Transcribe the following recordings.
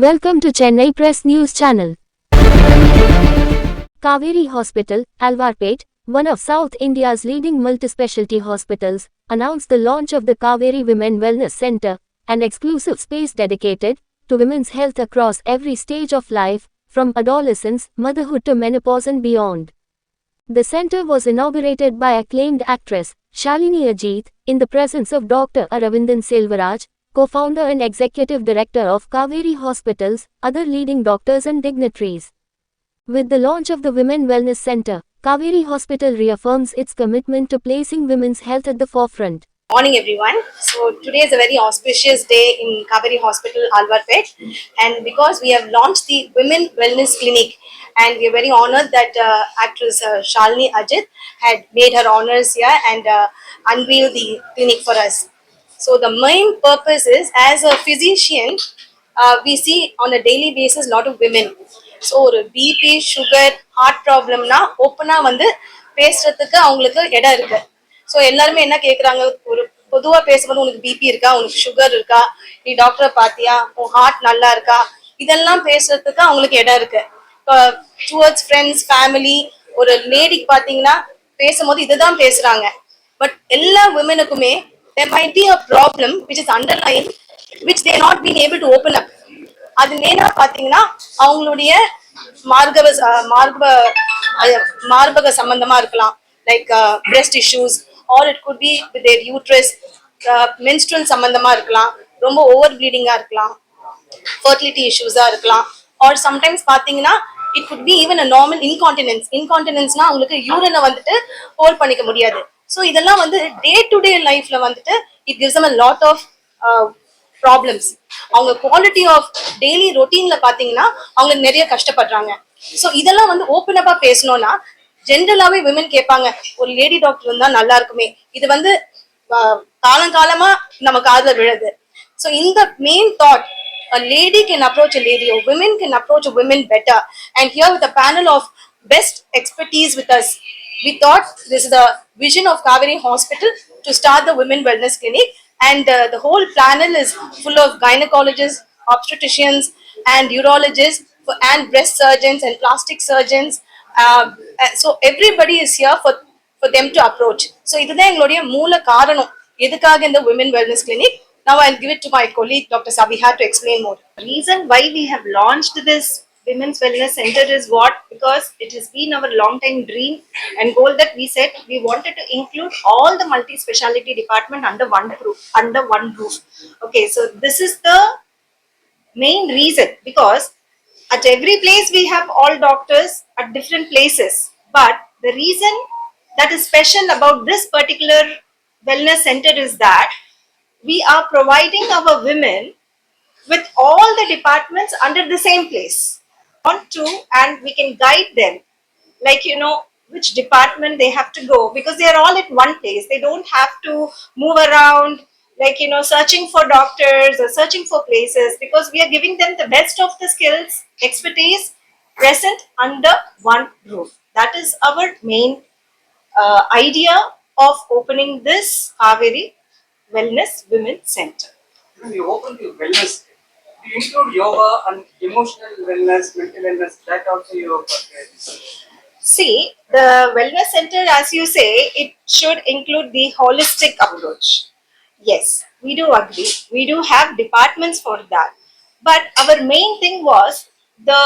Welcome to Chennai Press News Channel. Kaveri Hospital, Alvarpet, one of South India's leading multispecialty hospitals, announced the launch of the Kaveri Women Wellness Center, an exclusive space dedicated to women's health across every stage of life, from adolescence, motherhood to menopause and beyond. The center was inaugurated by acclaimed actress Shalini Ajit in the presence of Dr. Aravindan Selvaraj, co-founder and executive director of Kaveri Hospitals, other leading doctors and dignitaries. With the launch of the Women Wellness Center, Kaveri Hospital reaffirms its commitment to placing women's health at the forefront. Morning everyone. So today is a very auspicious day in Kaveri Hospital, Alvarpet, and because we have launched the Women Wellness Clinic, and we are very honored that actress Shalini Ajit had made her honors here and unveiled the clinic for us. So the main purpose is, as a physician, we see on a daily basis a lot of women. So ஒரு BP sugar heart ப்ராப்ளம்னா ஓப்பனாக வந்து பேசுறதுக்கு அவங்களுக்கு இடம் இருக்கு. So எல்லாருமே என்ன கேட்குறாங்க, ஒரு பொதுவாக பேசும்போது உனக்கு பிபி இருக்கா, உனக்கு சுகர் இருக்கா, நீ டாக்டரை பார்த்தியா, உன் ஹார்ட் நல்லா இருக்கா, இதெல்லாம் பேசுறதுக்கு அவங்களுக்கு இடம் இருக்கு. இப்போ டுவர்ட்ஸ் ஃப்ரெண்ட்ஸ் ஃபேமிலி ஒரு லேடிக்கு பார்த்தீங்கன்னா பேசும்போது இதுதான் பேசுறாங்க. பட் எல்லா விமனுக்குமே there might be a problem which is underlying, which they not been able to open up. அது மெயினா பாத்தீங்கன்னா அவங்களுடைய மார்பக சம்பந்தமா இருக்கலாம், like breast issues, or it could be with their uterus, menstrual சம்பந்தமா இருக்கலாம், ரொம்ப ஓவர் ப்ளீடிங்கா இருக்கலாம், fertility issues இருக்கலாம், or sometimes பாத்தீங்கன்னா it could be even a normal incontinence னா உங்களுக்கு யூரினை வந்துட்டு ஹோல்ட் பண்ணிக்க முடியாது. ஸோ இதெல்லாம் வந்து டே டு டே லைஃப்ல வந்துட்டு it gives them a lot of problems. அவங்க குவாலிட்டி ஆஃப் டெய்லி ரொட்டீன்ல பாத்தீங்கன்னா அவங்க நிறைய கஷ்டப்படுறாங்க. ஸோ இதெல்லாம் வந்து ஓப்பன் அப்பா பேசணும்னா ஜென்ரலாவே விமன் கேட்பாங்க, ஒரு லேடி டாக்டர் இருந்தா நல்லா இருக்குமே. இது வந்து காலங்காலமா நம்ம காதுல விழுது. ஸோ இந்த main thought, a lady can approach a lady, or women can approach a women better. And here with a panel of best expertise with us, we thought this is the vision of Kaveri Hospital to start the Women Wellness Clinic. And the whole panel is full of gynecologists, obstetricians, and urologists, and breast surgeons and plastic surgeons. So everybody is here for them to approach. So இதுதான் எங்களுடைய மூல காரணம் எதுக்காக இந்த Women Wellness Clinic. Now I'll give it to my colleague Dr. Sabiha to explain more. The reason why we have launched this Women's Wellness Center is what? Because it has been our long time dream and goal that we set. We wanted to include all the multi-speciality department under one roof. Okay, so this is the main reason, because at every place we have all doctors at different places. But the reason that is special about this particular wellness center is that we are providing our women with all the departments under the same place. And we can guide them, like, which department they have to go, because they are all at one place. They don't have to move around, like, searching for doctors or searching for places, because we are giving them the best of the skills, expertise present under one roof. That is our main idea of opening this Kaveri Wellness Women Center. When you open the wellness, you include yoga and emotional wellness, mental wellness, that also you are. See, the wellness center, as you say, it should include the holistic approach. Yes, we do agree. We do have departments for that. But our main thing was the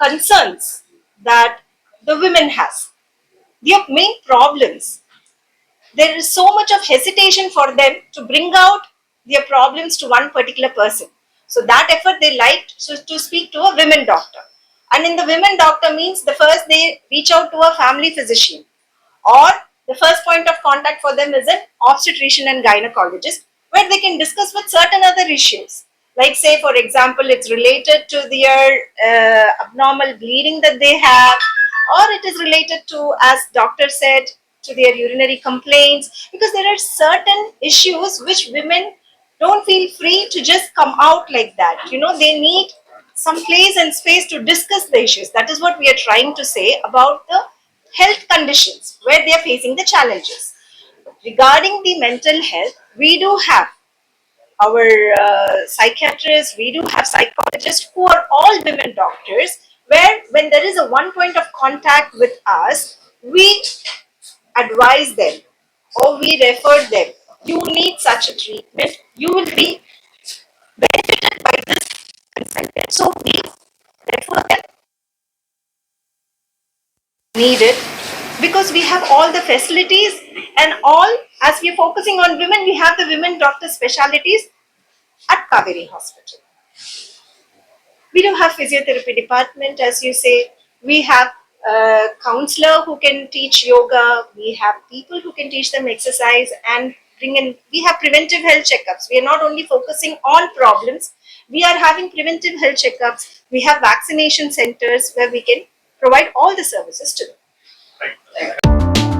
concerns that the women has. Their main problems. There is so much of hesitation for them to bring out their problems to one particular person. So that effort they liked to speak to a women doctor. And in the women doctor means the first they reach out to a family physician, or the first point of contact for them is an obstetrician and gynecologist, where they can discuss with certain other issues. Like, say for example, it's related to their abnormal bleeding that they have, or it is related to, as doctor said, to their urinary complaints, because there are certain issues which women don't feel free to just come out like that. They need some place and space to discuss the issues. That is what we are trying to say about the health conditions where they are facing the challenges. Regarding the mental health, we do have our psychiatrists, we do have psychologists who are all women doctors, where when there is a one point of contact with us, we advise them or we refer them. You need such a treatment. You will be benefited by this consultant. So we refer them needed because we have all the facilities and all. As we are focusing on women, we have the women doctor specialties at Kaveri Hospital. We do have physiotherapy department, as you say. We have a counselor who can teach yoga. We have people who can teach them exercise and bring in. We have preventive health checkups. We are not only focusing on problems. We are having preventive health checkups. We have vaccination centers where we can provide all the services to them.